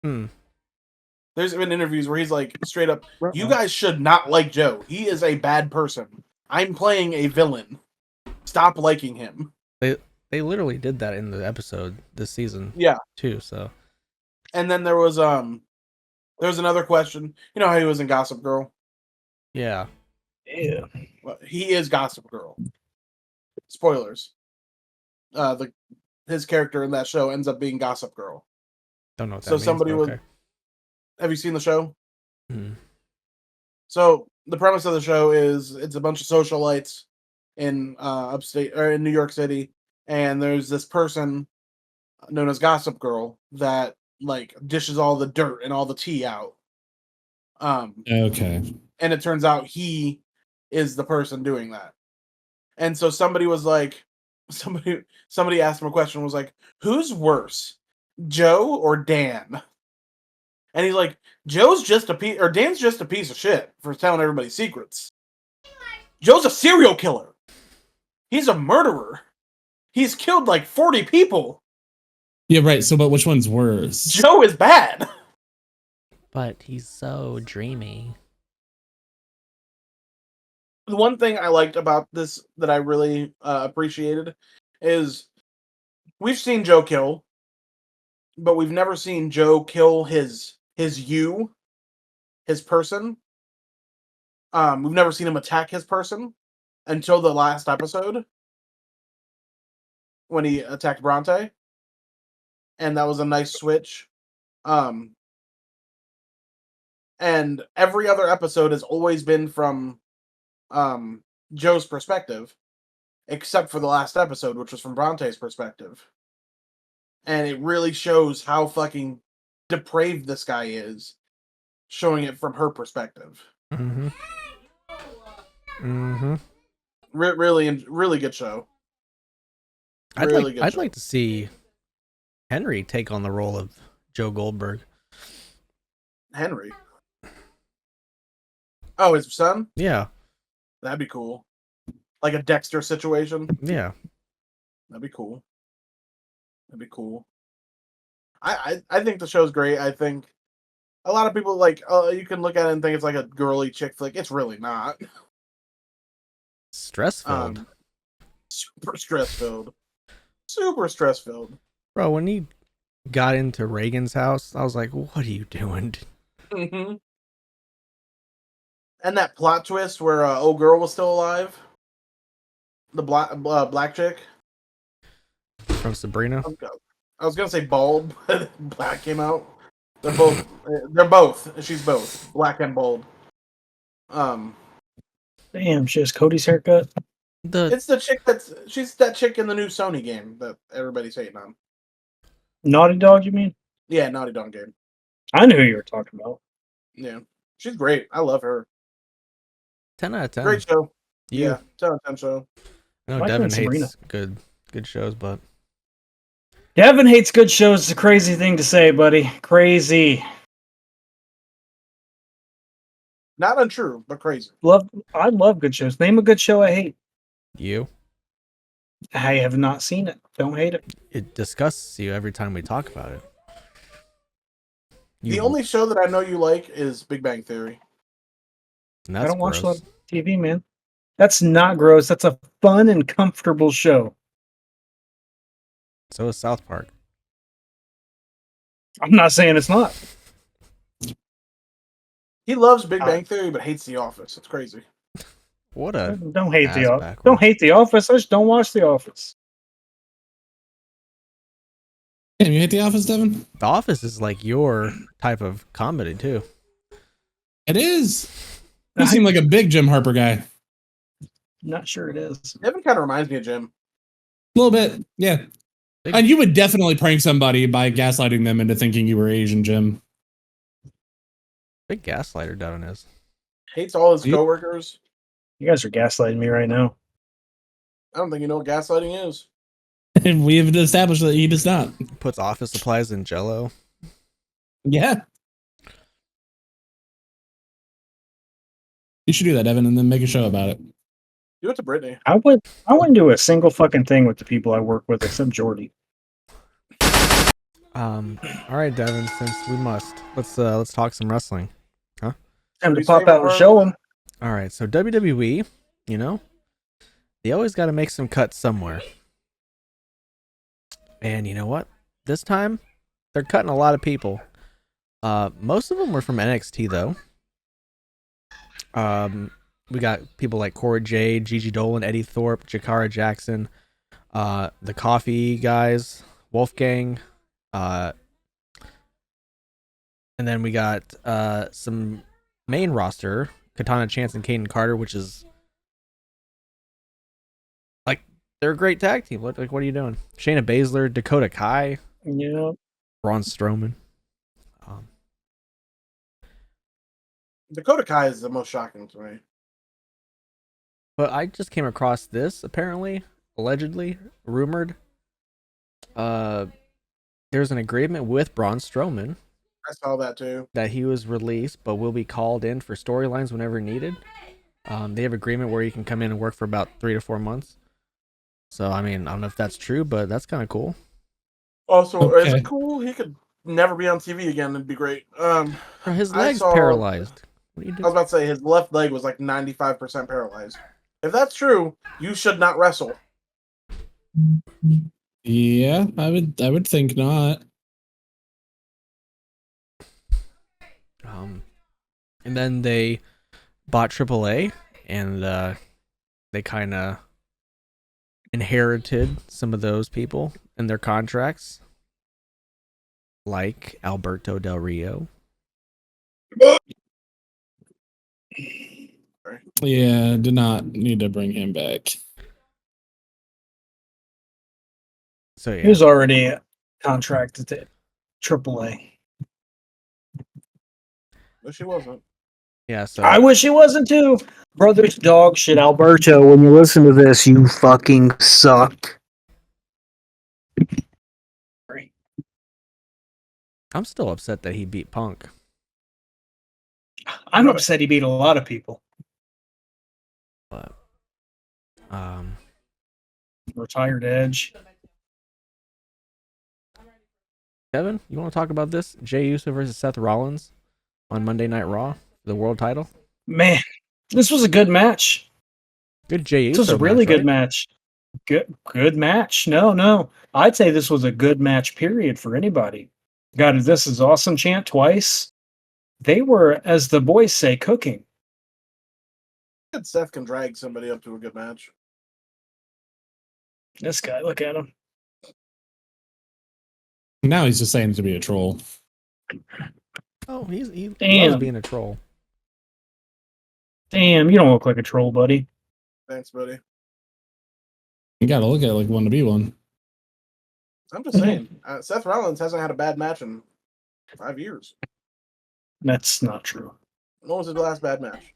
There's been interviews where he's like straight up, you guys should not like Joe. He is a bad person. I'm playing a villain. Stop liking him. They literally did that in the episode this season. Yeah. Too, so. And then there was another question. You know how he was in Gossip Girl? Yeah. Yeah. Well, he is Gossip Girl. Spoilers. His character in that show ends up being Gossip Girl. Don't know what that so means. Somebody okay. Have you seen the show? So the premise of the show is it's a bunch of socialites in upstate or in New York City, and there's this person known as Gossip Girl that like dishes all the dirt and all the tea out. Okay. And it turns out he is the person doing that. And so somebody was like, somebody asked him a question, was like, who's worse, Joe or Dan? And he's like, Dan's just a piece of shit for telling everybody secrets. Joe's a serial killer. He's a murderer. He's killed like 40 people. Yeah, right. So, but which one's worse? Joe is bad. But he's so dreamy. The one thing I liked about this that I really appreciated is we've seen Joe kill, but we've never seen Joe kill his person. We've never seen him attack his person until the last episode when he attacked Bronte, and that was a nice switch. And every other episode has always been from Joe's perspective, except for the last episode, which was from Bronte's perspective. And it really shows how fucking depraved this guy is, showing it from her perspective. Mm-hmm. Mm-hmm. Really good show. I'd Really good I'd show. like to see Henry take on the role of Joe Goldberg. Henry. Oh, his son? Yeah. That'd be cool. Like a Dexter situation. Yeah. That'd be cool. That'd be cool. I think the show's great. I think a lot of people you can look at it and think it's like a girly chick flick. It's really not. Stress-filled. Super stress-filled. Super stress-filled. Bro, when he got into Reagan's house, I was like, what are you doing? Mm-hmm. And that plot twist where old girl was still alive. The black chick. From Sabrina? I was gonna say bald, but black came out. They're both. They're both. She's both black and bald. Damn, she has Cody's haircut. It's the chick she's that chick in the new Sony game that everybody's hating on. Naughty Dog, you mean? Yeah, Naughty Dog game. I knew who you were talking about. Yeah, she's great. I love her. 10 out of 10. Great show. You, Yeah, 10 out of 10 show. I know Why Devin couldn't Sabrina? hates good shows, but Devin hates good shows. It's a crazy thing to say, buddy. Crazy. Not untrue, but crazy. I love good shows. Name a good show I hate. you, I have not seen it. Don't hate it. it disgusts you every time we talk about it. The only show that I know you like is Big Bang Theory. and I that's don't watch a gross. lot of TV, man. That's not gross. That's a fun and comfortable show. So is South Park. I'm not saying it's not. He loves Big Bang Theory, but hates The Office. It's crazy. What a Don't hate ass the Office. backward. Don't hate the Office. I just don't watch the Office. Damn, you hate The Office, Devin? The Office is like your type of comedy too. It is. You seem like a big Jim Harper guy. Not sure it is. Devin kind of reminds me of Jim. A little bit, yeah. Big- And you would definitely prank somebody by gaslighting them into thinking you were Asian, Jim. Big gaslighter Devin is. Hates all his You- coworkers. You guys are gaslighting me right now. I don't think you know what gaslighting is. And we have established that he does not. Puts office supplies in Jello. Yeah. You should do that, Devin, and then make a show about it. Do it to Brittany. I wouldn't do a single fucking thing with the people I work with except Jordy. All right, Devin. Since we must, let's talk some wrestling. Time to you pop save out and for- show them. All right, so WWE, you know, they always got to make some cuts somewhere. And you know what? This time, they're cutting a lot of people. Most of them were from NXT though. We got people like Cora Jade, Gigi Dolan, Eddie Thorpe, Jakara Jackson, the Coffee guys, Wolfgang, and then we got some main roster, Katana Chance and Kaden Carter, which is like they're a great tag team. What are you doing? Shayna Baszler, Dakota Kai, Yeah. Braun Strowman. Dakota Kai is the most shocking to me. But I just came across this, apparently, allegedly, rumored. There's an agreement with Braun Strowman I saw that too. that he was released, but will be called in for storylines whenever needed. They have agreement where he can come in and work for about 3 to 4 months. So, I mean, I don't know if that's true, but that's kind of cool. Also, is Okay. it cool? He could never be on TV again, it'd be great. Bro, his I leg's saw- paralyzed. What are you I was doing? about to say his left leg was like 95% paralyzed. If that's true, you should not wrestle. Yeah, I would think not. And then they bought AAA, and they kind of inherited some of those people in their contracts, like Alberto Del Rio. Yeah, did not need to bring him back. So He yeah, was already contracted to AAA. But she wasn't. yeah. So I wish he wasn't too. Brothers dog shit, Alberto. When you listen to this, you fucking suck. I'm still upset that he beat Punk. I'm upset he beat a lot of people. But Retired Edge. Kevin, you want to talk about this? Jey Uso versus Seth Rollins on Monday Night Raw, the world title. Man, this was a good match. Good Jey This Uso. was a really match, good right? match. Good match. No. I'd say this was a good match, period, for anybody. Got this is awesome chant twice. They were, as the boys say, cooking. Seth can drag somebody up to a good match. This guy, look at him. Now he's just saying to be a troll. Oh, he loves Damn. being a troll. Damn, you don't look like a troll, buddy. Thanks, buddy. You gotta look at it like one to be one. I'm just saying, Seth Rollins hasn't had a bad match in 5 years. That's not true. When was his last bad match?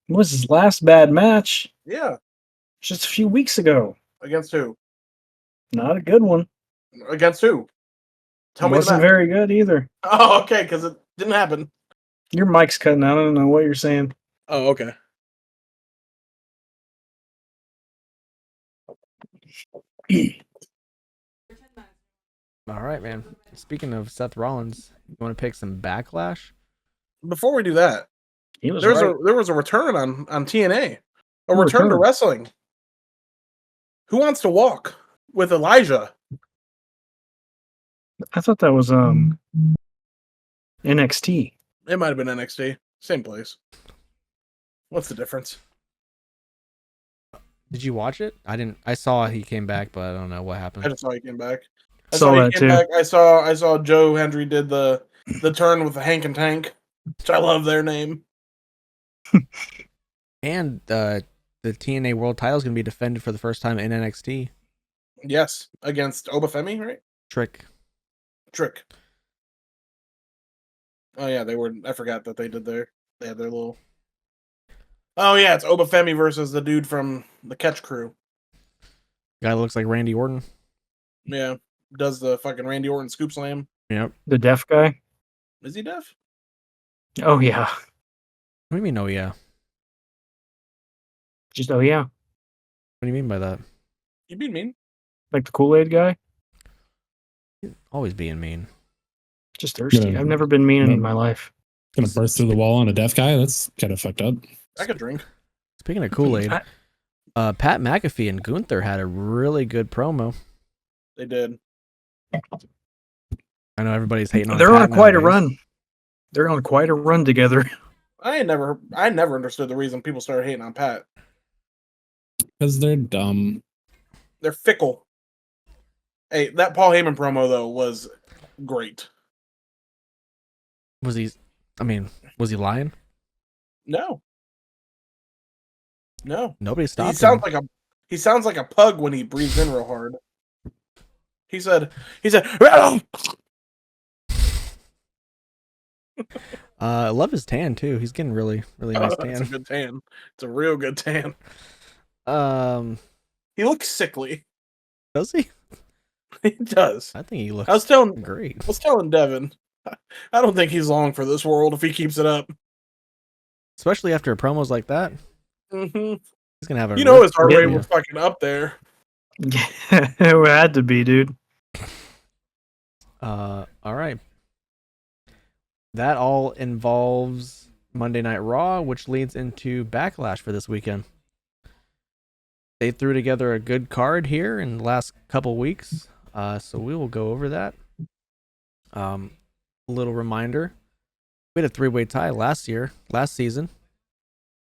What was his last bad match? Yeah, Just a few weeks ago. against who? Not a good one. Against who? Tell me the Wasn't match. very good either. Oh, okay, because it didn't happen. Your mic's cutting out. I don't know what you're saying. Oh, okay. All right, man. Speaking of Seth Rollins, you want to pick some Backlash? Before we do that, He was there right. was a return on TNA, a Who return to returned? wrestling. Who wants to walk with Elijah? I thought that was NXT. It might have been NXT, same place. What's the difference? Did you watch it? I didn't. I saw he came back, but I don't know what I happened. just saw he came back. Saw that too. I saw Joe Hendry did the turn with the Hank and Tank, which I love their name. And the TNA World Title is going to be defended for the first time in NXT. Yes, against Obafemi, right? Trick. Oh yeah, they were. I forgot that they had their little. Oh yeah, it's Obafemi versus the dude from the Catch Crew. Guy looks like Randy Orton. Yeah, does the fucking Randy Orton scoop slam. Yep. The deaf guy. Is he deaf? Oh yeah. What do you mean? Oh yeah. Just oh yeah. What do you mean by that? You being mean? Like the Kool-Aid guy. Always being mean. Just thirsty. Yeah. I've never been mean in my life. Gonna burst through the wall on a deaf guy? That's kind of fucked up. I could drink. Speaking of Kool-Aid, Pat McAfee and Gunther had a really good promo. They did. I know everybody's hating on. They're Pat on quite a nowadays. run. They're on quite a run together. I never understood the reason people started hating on Pat. Because they're dumb. They're fickle. Hey, that Paul Heyman promo though was great. Was he? I mean, was he lying? No. Nobody He stopped sounds him. like a pug when he breathes in real hard. He said I love his tan too. He's getting really nice It's a tan. good tan. It's a real good tan. He He looks sickly. does he? He does. I think he looks I was telling great. Devin, I don't think he's long for this world if he keeps it up. Especially after promos like that. Mm-hmm. He's gonna have a. You know his heart rip- rate was fucking up there. It had to be, dude. All right. That all involves Monday Night Raw, which leads into Backlash for this weekend. They threw together a good card here in the last couple weeks, so we will go over that. A little reminder: we had a 3-way tie last season,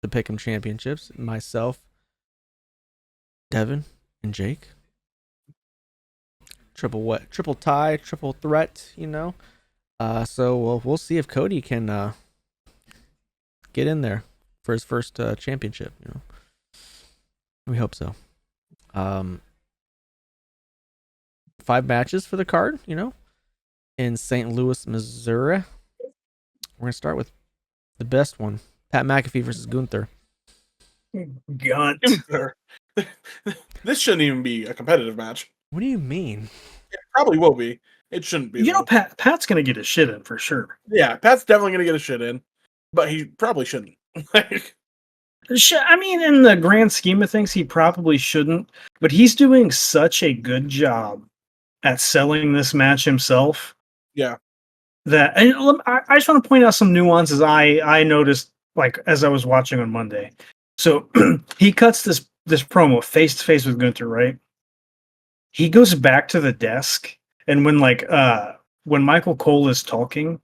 the Pickem Championships. Myself, Devin, and Jake. Triple tie, triple threat, you know. So we'll see if Cody can get in there for his first championship. You know, we hope so. 5 matches for the card. You know, in St. Louis, Missouri. We're gonna start with the best one: Pat McAfee versus Gunther. Gunt. This shouldn't even be a competitive match. What do you mean? It probably will be. It shouldn't be. You know, though. Pat's gonna get his shit in for sure. Yeah, Pat's definitely gonna get a shit in, but he probably shouldn't. I mean, in the grand scheme of things, he probably shouldn't, but he's doing such a good job at selling this match himself. Yeah. That, and I just want to point out some nuances I noticed, like, as I was watching on Monday. So he cuts this promo face to face with Gunther, right? He goes back to the desk, and when Michael Cole is talking,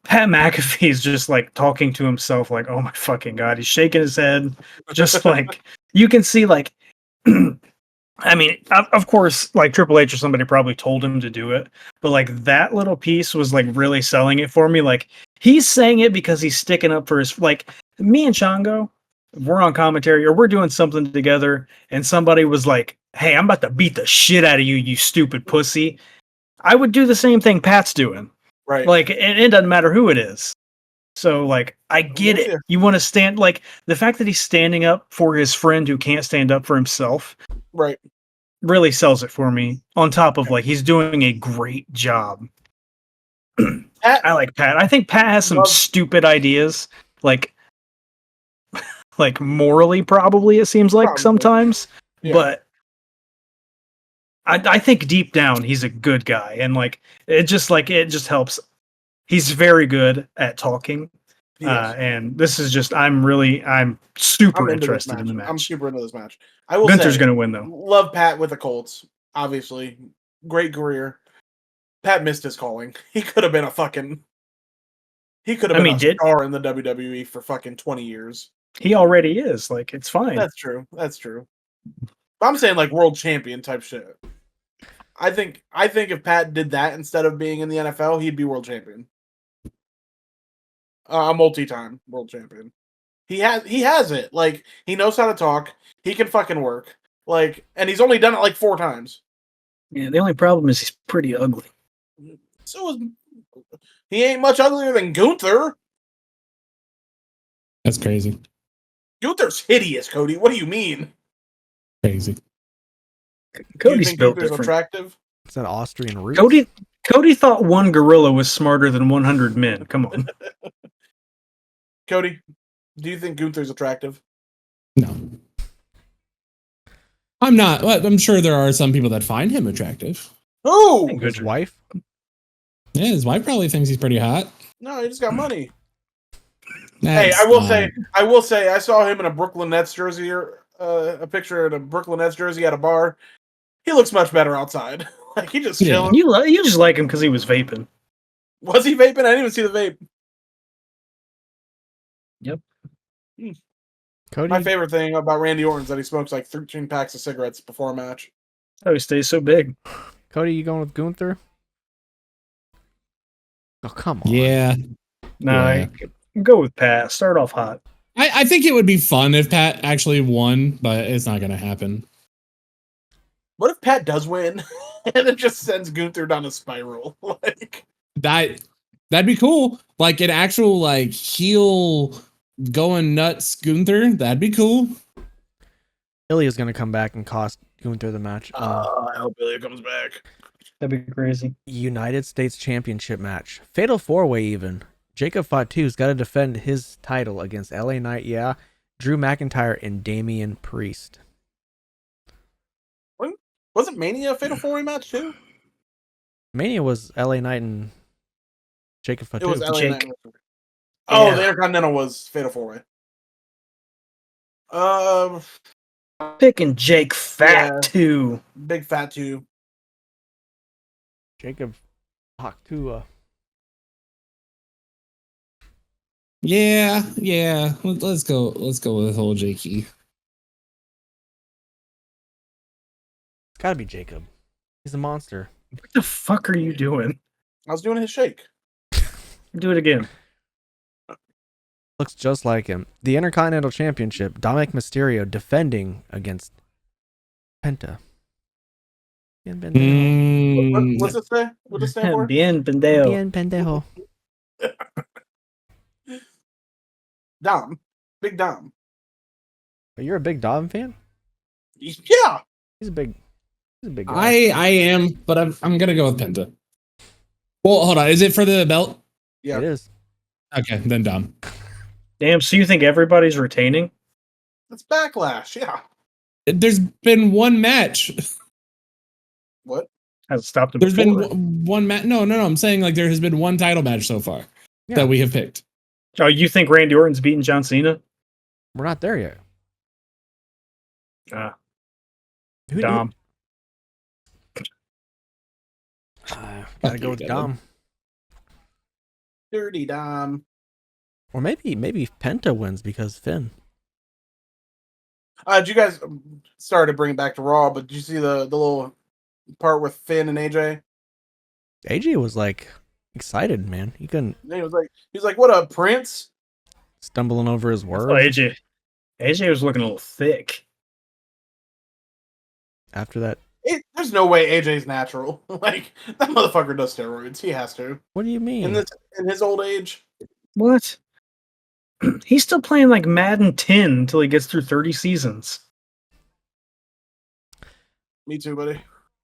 Pat McAfee is just like talking to himself, like, "Oh my fucking god!" He's shaking his head, just like you can see, like, I mean, of course, like Triple H or somebody probably told him to do it, but like that little piece was like really selling it for me. Like he's saying it because he's sticking up for his, like, me and Shango. We're on commentary or we're doing something together, and somebody was like, "Hey, I'm about to beat the shit out of you, you stupid pussy." I would do the same thing Pat's doing. Right. Like, it doesn't matter who it is. So, like, I get it. You want to stand, like, the fact that he's standing up for his friend who can't stand up for himself, right, really sells it for me. On top of, like, he's doing a great job. I like Pat. I think Pat has some stupid ideas, like morally, probably, it seems like sometimes. Yeah. But I think deep down he's a good guy, and like it just helps. He's very good at talking, and this is just I'm super interested in the match. I'm super into this match. I will Gunther's say, gonna win though. Love Pat with the Colts, obviously, great career. Pat missed his calling. He could have been a star in the WWE for fucking 20 years. He already is. Like, it's fine. That's true. I'm saying like world champion type shit. I think if Pat did that instead of being in the NFL, he'd be world champion. A multi-time world champion. He has it. Like, he knows how to talk. He can fucking work. Like, and he's only done it like 4 times. Yeah, the only problem is he's pretty ugly. So he ain't much uglier than Gunther. That's crazy. Gunther's hideous, Cody. What do you mean? Crazy. Cody's built different. Attractive? It's that Austrian root. Cody thought one gorilla was smarter than 100 men. Come on. Cody, do you think Gunther's attractive? No. I'm not. I'm sure there are some people that find him attractive. Oh, his wife? Yeah, his wife probably thinks he's pretty hot. No, he just got money. Hey, I will say, I saw him in a Brooklyn Nets jersey, or a picture in a Brooklyn Nets jersey at a bar. He looks much better outside. Like, he just chilling. You just like him because he was vaping. Was he vaping? I didn't even see the vape. Yep. Cody? My favorite thing about Randy Orton is that he smokes like 13 packs of cigarettes before a match. Oh, he stays so big. Cody, you going with Gunther? Oh, come on. Yeah. Nah, go with Pat. Start off hot. I think it would be fun if Pat actually won, but it's not going to happen. What if Pat does win and it just sends Gunther down a spiral? Like, that'd be cool. Like an actual like heel going nuts Gunther. That'd be cool. Ilya's going to come back and cost Gunther the match. I hope Ilya comes back. That'd be crazy. United States Championship match. Fatal 4-way even. Jacob Fatu's got to defend his title against LA Knight, Drew McIntyre, and Damian Priest. Wasn't Mania a Fatal 4-way match too? Mania was LA Knight and Jacob It was Fatu. LA Jake. Knight. Oh, Yeah. the Intercontinental was Fatal 4-Way. Picking Jake Fat Yeah. too. Big Fat 2. Jacob Fatu. Yeah. Let's go with old Jakey. It's gotta be Jacob. He's a monster. What the fuck are you doing? I was doing his shake. Do it again. Looks just like him. The Intercontinental Championship. Dominic Mysterio defending against Penta. Bien pendejo. What's it say? What does it stand for? Bien pendejo. Bien pendejo. Dom. Big Dom. But you're a big Dom fan? Yeah. He's a big guy. I am, but I'm gonna go with Penta. Well, hold on. Is it for the belt? Yeah. It is. Okay, then Dom. Damn, so you think everybody's retaining? It's Backlash. Yeah. There's been one match. What? Has stopped him There's before. been one match. No. I'm saying like there has been one title match so far Yeah. that we have picked. Oh, you think Randy Orton's beating John Cena? We're not there yet. Who- Dom. Gotta go with Devin. Dom. Dirty Dom. Or maybe Penta wins because Finn. Did you guys sorry to bring it back to Raw, but did you see the little part with Finn and AJ? AJ was like excited, man. He couldn't And he was like, what up, Prince? stumbling over his Oh, words AJ was looking a little thick. after that. There's no way AJ's natural. Like, that motherfucker does steroids. He has to. What do you mean? In his old age. What? He's still playing like Madden 10 until he gets through 30 seasons. Me too, buddy.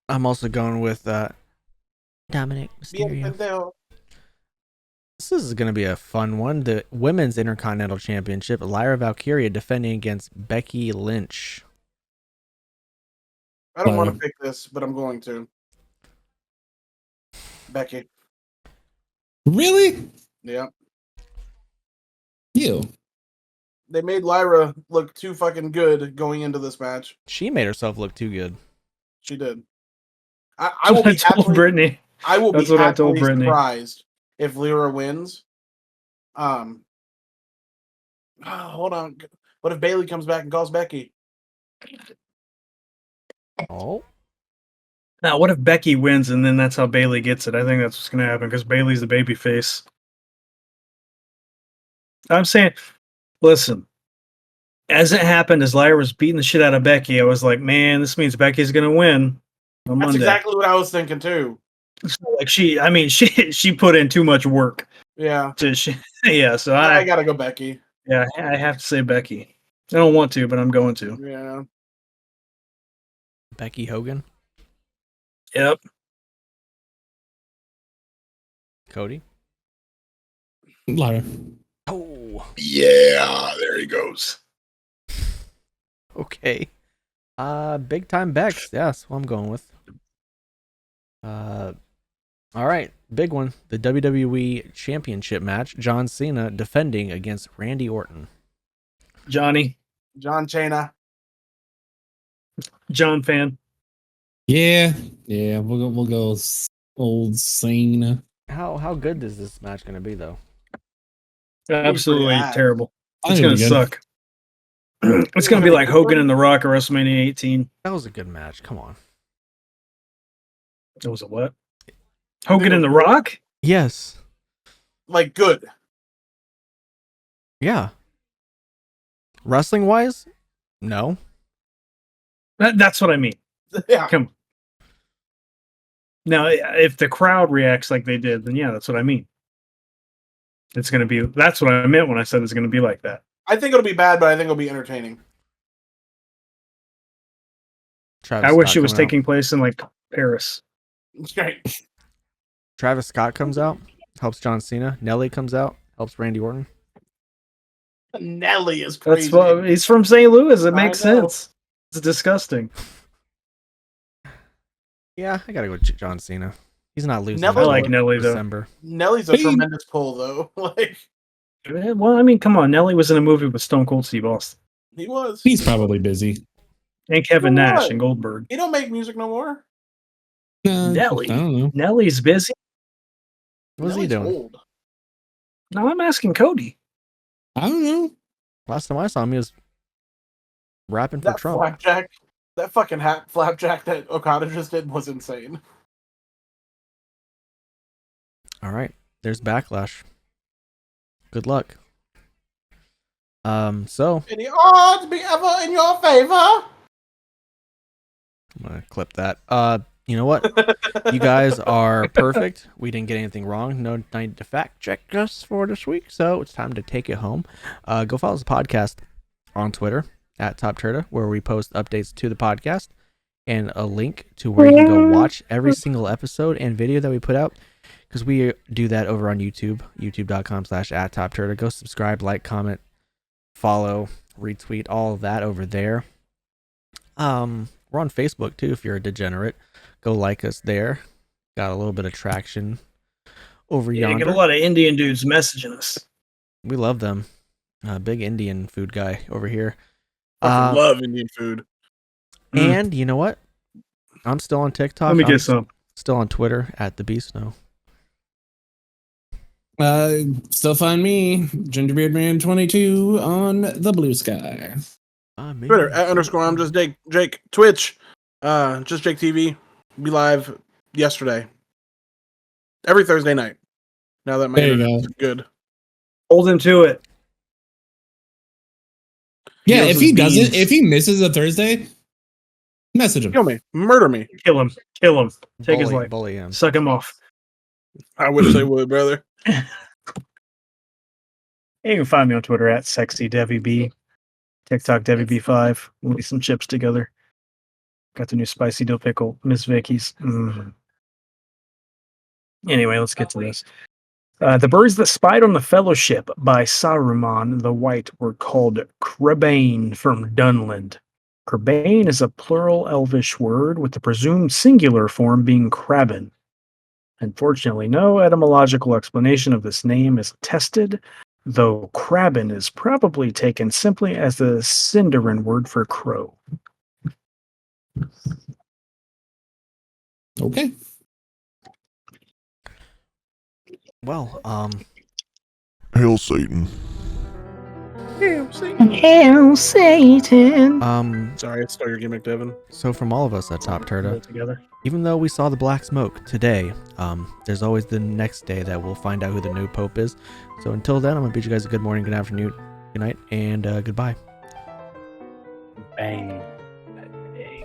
I'm also going with Dominic Bien Mysterio. pendejo. This is going to be a fun one. The Women's Intercontinental Championship. Lyra Valkyria defending against Becky Lynch. I don't want to pick this, but I'm going to. Becky. Really? Yeah. You. They made Lyra look too fucking good going into this match. She made herself look too good. She did. I will be told happily, Brittany. I will That's be what I told happily Brittany. surprised if Lyra wins. Hold on. What if Bailey comes back and calls Becky? Oh, Now, what if Becky wins and then that's how Bailey gets it? I think that's what's going to happen because Bailey's the baby face. I'm saying, listen, as it happened, as Lyra was beating the shit out of Becky, I was like, man, this means Becky's going to win on That's Monday. exactly what I was thinking too. So, like she put in too much work. Yeah. Yeah, so I gotta go Becky. yeah, I have to say Becky. I don't want to, but I'm going to. Yeah. Becky Hogan. Yep. Cody. Lyra. Oh, Yeah, there he goes. okay. Big time Bex. Yeah, that's what I'm going with. All right, big one. The WWE Championship match. John Cena defending against Randy Orton. Johnny, John Cena. John fan. Yeah. We'll go old Cena. How good is this match going to be though? Absolutely bad. terrible. I It's think going to it'll be good. suck. It's going to be like Hogan and The Rock at WrestleMania 18. That was a good match. Come on. It was a what? Hogan and The Rock? Yes. Like, good. Yeah. Wrestling wise, no. That's what I mean. Yeah. Come on. Now, if the crowd reacts like they did, then yeah, that's what I mean. It's going to be, that's what I meant when I said it's going to be like that. I think it'll be bad, but I think it'll be entertaining. Travis I wish Scott it was coming out. taking place in like Paris. Right. Travis Scott comes out, helps John Cena. Nelly comes out, helps Randy Orton. Nelly is crazy. That's what he's from St. Louis. It I makes know. sense. It's disgusting. Yeah, I gotta go with John Cena. He's not losing. Nelly- I until like Nelly though. December. Nelly's a Hey. tremendous pull, though. Like Well, I mean, come on. Nelly was in a movie with Stone Cold Steve Austin he was. He's probably busy. and Kevin Well, Nash what? and Goldberg. He don't make music no more. Nelly. I don't know. Nelly's busy. What's he Nelly's doing? old. No, I'm asking Cody. I don't know. Last time I saw him, he was rapping for That Trump. flapjack, that fucking hat flapjack that Okada just did was insane. All right, there's Backlash. Good luck. So Any odds be ever in your favor? I'm gonna clip that. You know what? You guys are perfect. We didn't get anything wrong. No need to fact check us for this week, so it's time to take it home. Go follow the podcast on Twitter at TopTerta, where we post updates to the podcast and a link to where you can go watch every single episode and video that we put out, because we do that over on YouTube, youtube.com/@TopTerta. Go subscribe, like, comment, follow, retweet, all of that over there. We're on Facebook too if you're a degenerate. Go like us there. Got a little bit of traction over Yeah, yonder. get a lot of Indian dudes messaging us. We love them. Big Indian food guy over here. I love Indian food. And you know what? I'm still on TikTok. Let me I'm get some. still on Twitter at the Beast Snow. Still find me, Gingerbeardman22 on the Blue Sky. Twitter @_ I'm just Jake. Twitch, just Jake TV. Be live yesterday. Every Thursday night. Now that my There you internet's go. good. Hold him to it. Yeah, Deals if his he doesn't, beans. if he misses a Thursday, message him. Kill me, murder me. Kill him. Kill him. Take his life. Bully him. Suck him off. I wish they would, brother. You can find me on Twitter at SexyDevyB. TikTok DevyB5. We'll eat some chips together. Got the new spicy dill pickle, Miss Vicky's. Anyway, let's get to this. The birds that spied on the Fellowship by Saruman the White were called Crebain from Dunland. Crebain is a plural Elvish word with the presumed singular form being Crabin. Unfortunately, no etymological explanation of this name is attested, though Crabin is probably taken simply as the Sindarin word for crow. Okay. Well, Hail Satan. Hail Satan! Sorry, I stole your gimmick, Devin. so from all of us at Top Turtle, Together. even though we saw the black smoke today, there's always the next day that we'll find out who the new pope is. So until then, I'm gonna bid you guys a good morning, good afternoon, good night, and goodbye. Bang. Bang.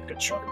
Good shot.